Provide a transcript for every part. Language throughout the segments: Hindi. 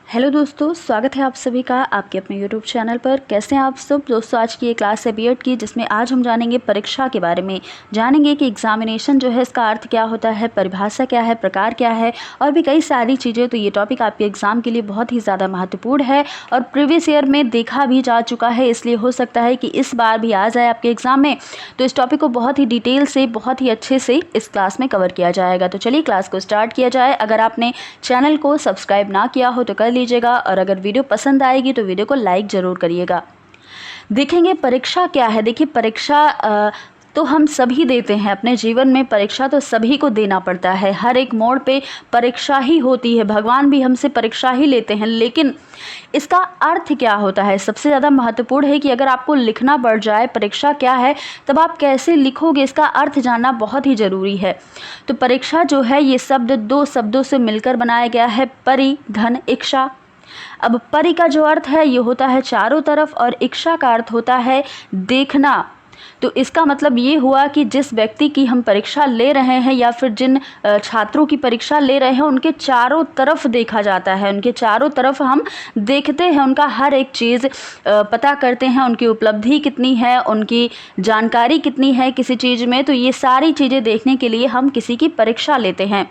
हेलो दोस्तों, स्वागत है आप सभी का आपके अपने यूट्यूब चैनल पर। कैसे हैं आप सब दोस्तों। आज की ये क्लास है बीएड की, जिसमें आज हम जानेंगे परीक्षा के बारे में। जानेंगे कि एग्जामिनेशन जो है इसका अर्थ क्या होता है, परिभाषा क्या है, प्रकार क्या है और भी कई सारी चीज़ें। तो ये टॉपिक आपके एग्ज़ाम के लिए बहुत ही ज़्यादा महत्वपूर्ण है और प्रीवियस ईयर में देखा भी जा चुका है, इसलिए हो सकता है कि इस बार भी आ जाए आपके एग्ज़ाम में। तो इस टॉपिक को बहुत ही डिटेल से, बहुत ही अच्छे से इस क्लास में कवर किया जाएगा। तो चलिए क्लास को स्टार्ट किया जाए। अगर आपने चैनल को सब्सक्राइब ना किया हो तो कर लीजिएगा और अगर वीडियो पसंद आएगी तो वीडियो को लाइक ज़रूर करिएगा। देखेंगे परीक्षा क्या है। देखिए परीक्षा तो हम सभी देते हैं अपने जीवन में। परीक्षा तो सभी को देना पड़ता है, हर एक मोड़ पे परीक्षा ही होती है। भगवान भी हमसे परीक्षा ही लेते हैं, लेकिन इसका अर्थ क्या होता है सबसे ज़्यादा महत्वपूर्ण है कि अगर आपको लिखना पड़ जाए परीक्षा क्या है, तब आप कैसे लिखोगे, इसका अर्थ जानना बहुत ही ज़रूरी है। तो परीक्षा जो है ये शब्द दो शब्दों से मिलकर बनाया गया है, परि धन इक्षा। अब परि का जो अर्थ है ये होता है चारों तरफ और इक्षा का अर्थ होता है देखना। तो इसका मतलब ये हुआ कि जिस व्यक्ति की हम परीक्षा ले रहे हैं या फिर जिन छात्रों की परीक्षा ले रहे हैं उनके चारों तरफ देखा जाता है, उनके चारों तरफ हम देखते हैं, उनका हर एक चीज़ पता करते हैं, उनकी उपलब्धि कितनी है, उनकी जानकारी कितनी है किसी चीज़ में। तो ये सारी चीज़ें देखने के लिए हम किसी की परीक्षा लेते हैं।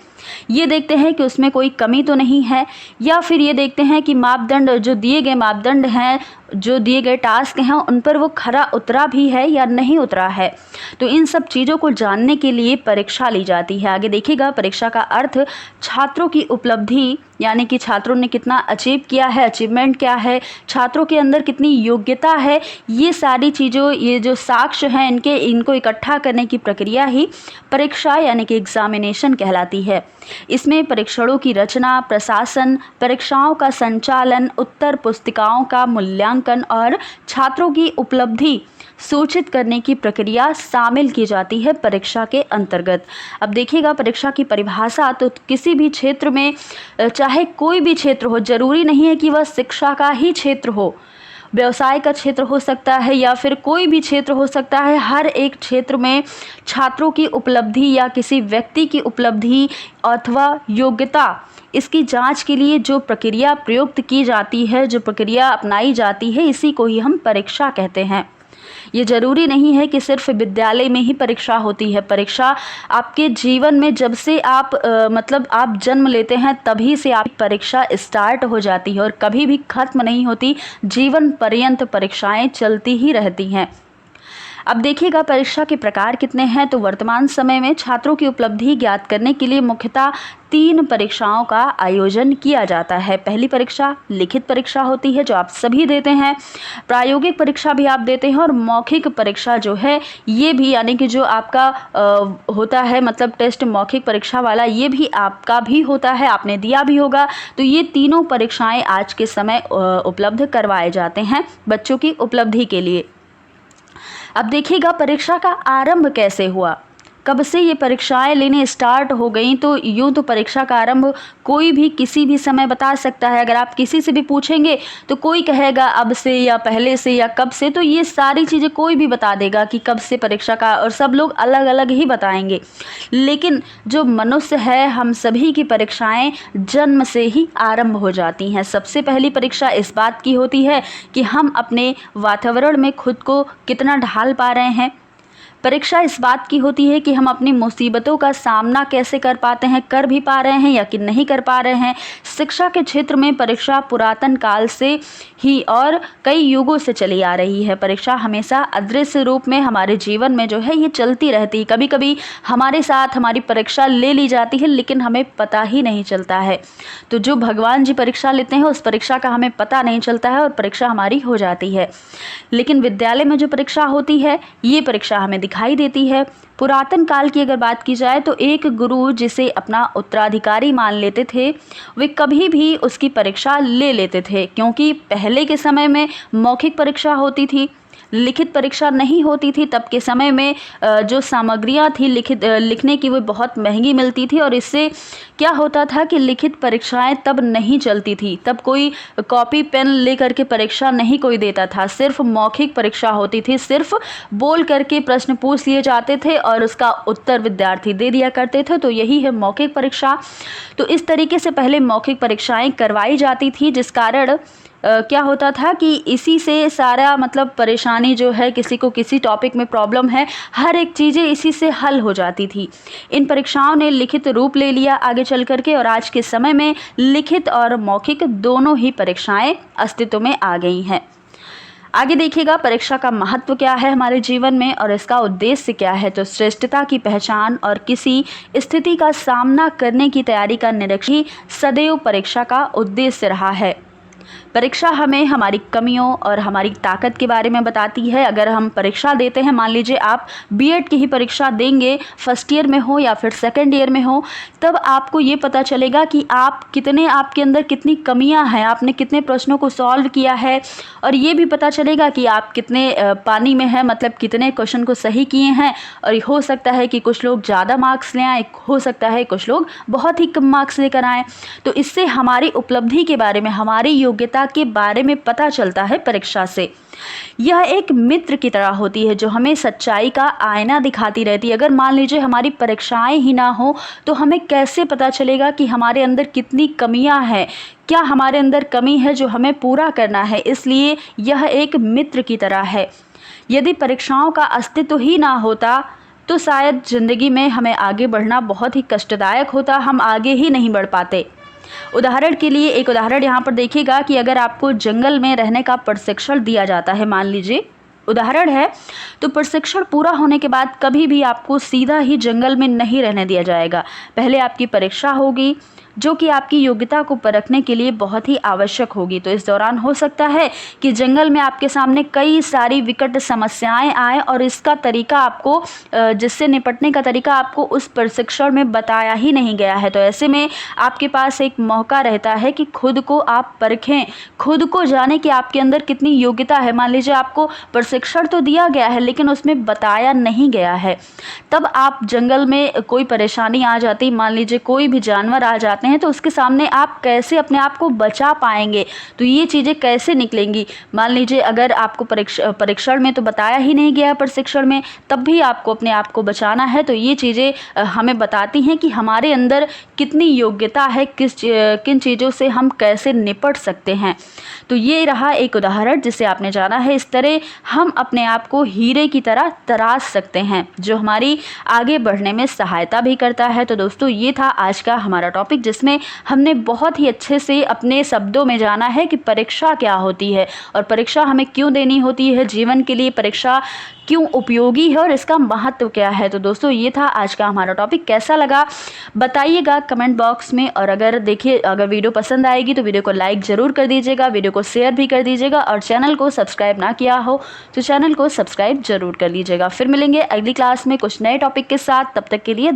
ये देखते हैं कि उसमें कोई कमी तो नहीं है, या फिर ये देखते हैं कि मापदंड, जो दिए गए मापदंड हैं, जो दिए गए टास्क हैं, उन पर वो खरा उतरा भी है या नहीं उतरा है। तो इन सब चीज़ों को जानने के लिए परीक्षा ली जाती है। आगे देखिएगा परीक्षा का अर्थ छात्रों की उपलब्धि, यानी कि छात्रों ने कितना अचीव किया है, अचीवमेंट क्या है, छात्रों के अंदर कितनी योग्यता है, ये सारी चीज़ों, ये जो साक्ष्य हैं इनको इकट्ठा करने की प्रक्रिया ही परीक्षा यानी कि एग्जामिनेशन कहलाती है। इसमें परीक्षणों की रचना, प्रशासन, परीक्षाओं का संचालन, उत्तर पुस्तिकाओं का मूल्यांकन और छात्रों की उपलब्धि सूचित करने की प्रक्रिया शामिल की जाती है परीक्षा के अंतर्गत। अब देखिएगा परीक्षा की परिभाषा, तो किसी भी क्षेत्र में, चाहे कोई भी क्षेत्र हो, जरूरी नहीं है कि वह शिक्षा का ही क्षेत्र हो, व्यवसाय का क्षेत्र हो सकता है या फिर कोई भी क्षेत्र हो सकता है। हर एक क्षेत्र में छात्रों की उपलब्धि या किसी व्यक्ति की उपलब्धि अथवा योग्यता, इसकी जांच के लिए जो प्रक्रिया प्रयुक्त की जाती है, जो प्रक्रिया अपनाई जाती है, इसी को ही हम परीक्षा कहते हैं। ये जरूरी नहीं है कि सिर्फ विद्यालय में ही परीक्षा होती है। परीक्षा आपके जीवन में जब से आप मतलब आप जन्म लेते हैं तभी से आप परीक्षा स्टार्ट हो जाती है और कभी भी खत्म नहीं होती। जीवन पर्यंत परीक्षाएं चलती ही रहती हैं। अब देखिएगा परीक्षा के प्रकार कितने हैं। तो वर्तमान समय में छात्रों की उपलब्धि ज्ञात करने के लिए मुख्यतः 3 परीक्षाओं का आयोजन किया जाता है। पहली परीक्षा लिखित परीक्षा होती है जो आप सभी देते हैं, प्रायोगिक परीक्षा भी आप देते हैं और मौखिक परीक्षा जो है ये भी, यानी कि जो आपका होता है मतलब टेस्ट मौखिक परीक्षा वाला, ये भी आपका भी होता है, आपने दिया भी होगा। तो ये तीनों परीक्षाएं आज के समय उपलब्ध करवाए जाते हैं बच्चों की उपलब्धि के लिए। अब देखिएगा परीक्षा का आरंभ कैसे हुआ, कब से ये परीक्षाएं लेने स्टार्ट हो गई। तो यूँ तो परीक्षा का आरंभ कोई भी किसी भी समय बता सकता है। अगर आप किसी से भी पूछेंगे तो कोई कहेगा अब से या पहले से या कब से। तो ये सारी चीज़ें कोई भी बता देगा कि कब से परीक्षा का, और सब लोग अलग अलग ही बताएंगे। लेकिन जो मनुष्य है, हम सभी की परीक्षाएं जन्म से ही आरंभ हो जाती हैं। सबसे पहली परीक्षा इस बात की होती है कि हम अपने वातावरण में खुद को कितना ढाल पा रहे हैं। परीक्षा इस बात की होती है कि हम अपनी मुसीबतों का सामना कैसे कर पाते हैं, कर भी पा रहे हैं या कि नहीं कर पा रहे हैं। शिक्षा के क्षेत्र में परीक्षा पुरातन काल से ही और कई युगों से चली आ रही है। परीक्षा हमेशा अदृश्य रूप में हमारे जीवन में जो है ये चलती रहती है। कभी कभी हमारे साथ हमारी परीक्षा ले ली जाती है लेकिन हमें पता ही नहीं चलता है। तो जो भगवान जी परीक्षा लेते हैं उस परीक्षा का हमें पता नहीं चलता है और परीक्षा हमारी हो जाती है। लेकिन विद्यालय में जो परीक्षा होती है ये परीक्षा हमें दिखाई देती है। पुरातन काल की अगर बात की जाए तो एक गुरु जिसे अपना उत्तराधिकारी मान लेते थे, वे कभी भी उसकी परीक्षा ले लेते थे, क्योंकि पहले के समय में मौखिक परीक्षा होती थी। लिखित परीक्षा नहीं होती थी तब के समय में जो सामग्रियाँ थी लिखने की वो बहुत महंगी मिलती थी और इससे क्या होता था कि लिखित परीक्षाएं तब नहीं चलती थी। तब कोई कॉपी पेन लेकर के परीक्षा नहीं कोई देता था, सिर्फ मौखिक परीक्षा होती थी, सिर्फ बोल करके प्रश्न पूछ लिए जाते थे और उसका उत्तर विद्यार्थी दे दिया करते थे। तो यही है मौखिक परीक्षा। तो इस तरीके से पहले मौखिक परीक्षाएं करवाई जाती थी, जिस कारण क्या होता था कि इसी से सारा मतलब परेशानी जो है, किसी को किसी टॉपिक में प्रॉब्लम है, हर एक चीज़ें इसी से हल हो जाती थी। इन परीक्षाओं ने लिखित रूप ले लिया आगे चल करके और आज के समय में लिखित और मौखिक दोनों ही परीक्षाएं अस्तित्व में आ गई हैं। आगे देखिएगा परीक्षा का महत्व क्या है हमारे जीवन में और इसका उद्देश्य क्या है। तो श्रेष्ठता की पहचान और किसी स्थिति का सामना करने की तैयारी का निरीक्षण सदैव परीक्षा का उद्देश्य रहा है। परीक्षा हमें हमारी कमियों और हमारी ताकत के बारे में बताती है। अगर हम परीक्षा देते हैं, मान लीजिए आप बीएड की ही परीक्षा देंगे, फर्स्ट ईयर में हो या फिर सेकंड ईयर में हो, तब आपको ये पता चलेगा कि आपके अंदर कितनी कमियां हैं, आपने कितने प्रश्नों को सॉल्व किया है और ये भी पता चलेगा कि आप कितने पानी में हैं, मतलब कितने क्वेश्चन को सही किए हैं। और हो सकता है कि कुछ लोग ज़्यादा मार्क्स ले आए, हो सकता है कुछ लोग बहुत ही कम मार्क्स लेकर आएँ। तो इससे हमारी उपलब्धि के बारे में, हमारी योग्यता के बारे में पता चलता है परीक्षा से। यह एक मित्र की तरह होती है जो हमें सच्चाई का आईना दिखाती रहती है। अगर मान लीजिए हमारी परीक्षाएं ही ना हो तो हमें कैसे पता चलेगा कि हमारे अंदर कितनी कमियां हैं, क्या हमारे अंदर कमी है जो हमें पूरा करना है। इसलिए यह एक मित्र की तरह है। यदि परीक्षाओं का अस्तित्व ही ना होता तो शायद ज़िंदगी में हमें आगे बढ़ना बहुत ही कष्टदायक होता, हम आगे ही नहीं बढ़ पाते। उदाहरण के लिए एक उदाहरण यहाँ पर देखिएगा कि अगर आपको जंगल में रहने का प्रशिक्षण दिया जाता है, मान लीजिए उदाहरण है, तो प्रशिक्षण पूरा होने के बाद कभी भी आपको सीधा ही जंगल में नहीं रहने दिया जाएगा। पहले आपकी परीक्षा होगी जो कि आपकी योग्यता को परखने के लिए बहुत ही आवश्यक होगी। तो इस दौरान हो सकता है कि जंगल में आपके सामने कई सारी विकट समस्याएं आए और इसका तरीका आपको जिससे निपटने का तरीका आपको उस प्रशिक्षण में बताया ही नहीं गया है। तो ऐसे में आपके पास एक मौका रहता है कि खुद को आप परखें, खुद को जाने कि आपके अंदर कितनी योग्यता है। मान लीजिए आपको प्रशिक्षण तो दिया गया है लेकिन उसमें बताया नहीं गया है, तब आप जंगल में कोई परेशानी आ जाती, मान लीजिए कोई भी जानवर आ जाते हैं, तो उसके सामने आप कैसे अपने आप को बचा पाएंगे, तो ये चीज़ें कैसे निकलेंगी। मान लीजिए अगर आपको परीक्षण में तो बताया ही नहीं गया प्रशिक्षण में, तब भी आपको अपने आप को बचाना है। तो ये चीज़ें हमें बताती हैं कि हमारे अंदर कितनी योग्यता है, किन चीज़ों से हम कैसे निपट सकते हैं। तो ये रहा एक उदाहरण जिसे आपने जाना है। इस तरह हम अपने आप को हीरे की तरह तराश सकते हैं जो हमारी आगे बढ़ने में सहायता भी करता है। तो दोस्तों ये था आज का हमारा टॉपिक जिसमें हमने बहुत ही अच्छे से अपने शब्दों में जाना है कि परीक्षा क्या होती है और परीक्षा हमें क्यों देनी होती है, जीवन के लिए परीक्षा क्यों उपयोगी है और इसका महत्व क्या है। तो दोस्तों ये था आज का हमारा टॉपिक। कैसा लगा बताइएगा कमेंट बॉक्स में। और अगर वीडियो पसंद आएगी तो वीडियो को लाइक ज़रूर कर दीजिएगा, वीडियो को शेयर भी कर दीजिएगा और चैनल को सब्सक्राइब ना किया हो तो चैनल को सब्सक्राइब ज़रूर कर लीजिएगा। फिर मिलेंगे अगली क्लास में कुछ नए टॉपिक के साथ, तब तक के लिए